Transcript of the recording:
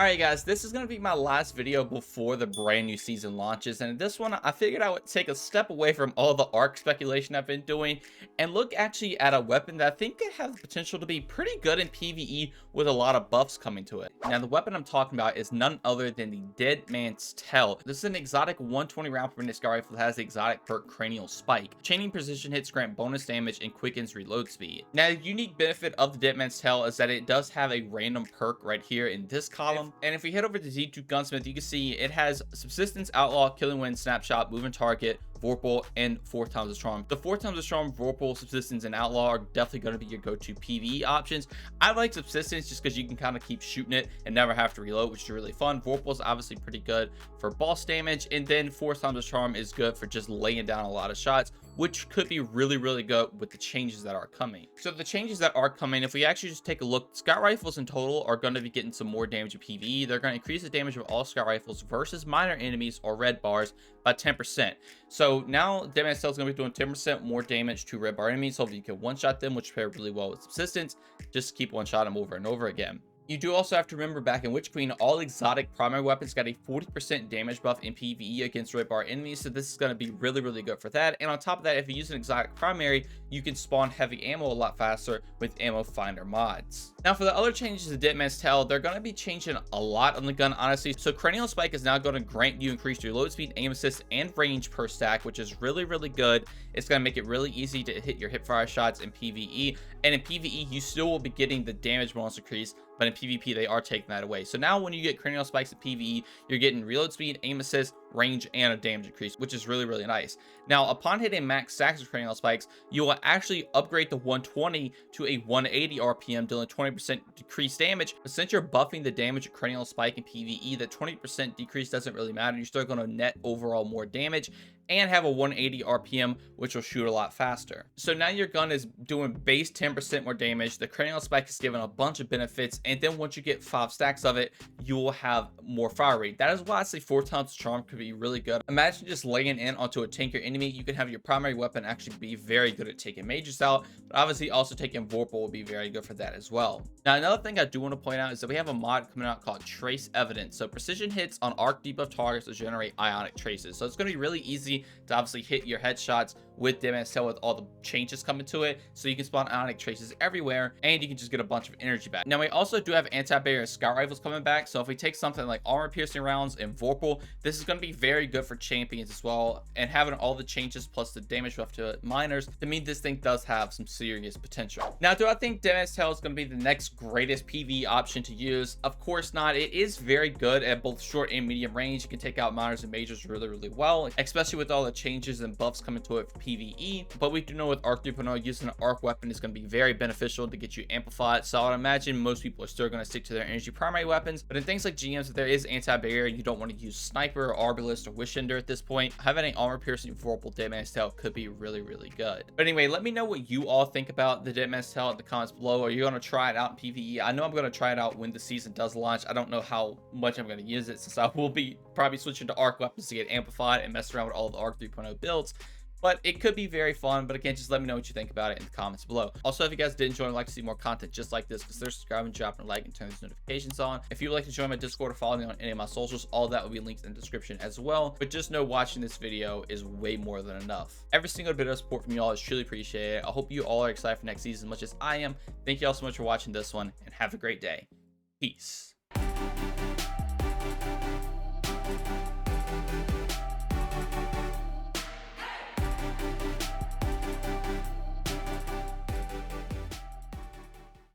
Alright guys, this is going to be my last video before the brand new season launches, and in this one I figured I would take a step away from all the arc speculation I've been doing and look actually at a weapon that I think could have the potential to be pretty good in PvE with a lot of buffs coming to it. Now the weapon I'm talking about is none other than the Dead Man's Tell. This is an exotic 120 round per minute scout rifle that has the exotic perk Cranial Spike. Chaining precision hits grant bonus damage and quickens reload speed. Now the unique benefit of the Dead Man's Tell is that it does have a random perk right here in this column. And if we head over to Z2 Gunsmith, you can see it has Subsistence, Outlaw, Killing Wind, Snapshot, Moving Target, Vorpal, and 4 times the Charm. The 4 times the Charm, Vorpal, Subsistence, and Outlaw are definitely going to be your go-to PvE options. I like Subsistence just because you can kind of keep shooting it and never have to reload, which is really fun. Vorpal is obviously pretty good for boss damage, and then 4 times the Charm is good for just laying down a lot of shots, which could be really good with the changes that are coming. So the changes that are coming, if we actually just take a look, scout rifles in total are going to be getting some more damage in PvE. They're going to increase the damage of all scout rifles versus minor enemies or red bars by 10%. So now Dead Man's Tell is going to be doing 10% more damage to red bar enemies. So if you can one-shot them, which pair really well with Subsistence, just keep one-shot them over and over again. You do also have to remember back in Witch Queen, all exotic primary weapons got a 40% damage buff in PvE against red bar enemies, so this is going to be really good for that. And on top of that, if you use an exotic primary, you can spawn heavy ammo a lot faster with ammo finder mods. Now for the other changes to Dead Man's Tell, they're going to be changing a lot on the gun, honestly. So Cranial Spike is now going to grant you increased reload speed, aim assist, and range per stack, which is really good. It's going to make it really easy to hit your hipfire shots in PvE, and in PvE you still will be getting the damage bonus increase, but in PvP they are taking that away. So now when you get Cranial Spikes at PvE, you're getting reload speed, aim assist, range, and a damage increase, which is really nice. Now upon hitting max stacks of Cranial Spikes, you will actually upgrade the 120 to a 180 RPM, dealing 20% decreased damage. But since you're buffing the damage of Cranial Spike in PvE, the 20% decrease doesn't really matter. You're still going to net overall more damage and have a 180 RPM, which will shoot a lot faster. So now your gun is doing base 10% more damage. The Cranial Spike is given a bunch of benefits, and then once you get 5 stacks of it, you will have more fire rate. That is why I say 4 times Charm could be really good. Imagine just laying in onto a tank or enemy. You can have your primary weapon actually be very good at taking mages out, but obviously also taking Vorpal will be very good for that as well. Now another thing I do want to point out is that we have a mod coming out called Trace Evidence. So precision hits on arc debuff targets will generate ionic traces. So it's going to be really easy to obviously hit your headshots with Dead Man's Tell with all the changes coming to it, so you can spawn ionic traces everywhere and you can just get a bunch of energy back. Now we also do have anti-barrier scout rifles coming back, so if we take something like armor piercing rounds and Vorpal, this is going to be very good for champions as well, and having all the changes plus the damage buff to miners to mean this thing does have some serious potential. Now do I think Dead Man's Tell is going to be the next greatest PvE option to use? Of course not. It is very good at both short and medium range. You can take out miners and majors really well, especially with all the changes and buffs coming to it for PvE. But we do know with Arc 3.0, using an arc weapon is going to be very beneficial to get you amplified. So I would imagine most people are still going to stick to their energy primary weapons. But in things like GMs, if there is anti-barrier, you don't want to use Sniper, Arbalist, or Wishender at this point, having an armor piercing Vorpal Dead Man's Tell could be really good. But anyway, let me know what you all think about the Dead Man's Tell in the comments below. Are you going to try it out in PvE? I know I'm going to try it out when the season does launch. I don't know how much I'm going to use it, since I will be probably switching to arc weapons to get amplified and mess around with all the Arc 3.0 builds. But it could be very fun. But again, just let me know what you think about it in the comments below. Also, if you guys did enjoy and like to see more content just like this, consider subscribing, dropping a like, and turn those notifications on. If you would like to join my Discord or follow me on any of my socials, all that will be linked in the description as well. But just know watching this video is way more than enough. Every single bit of support from y'all is truly appreciated. I hope you all are excited for next season as much as I am. Thank you all so much for watching this one, and have a great day. Peace.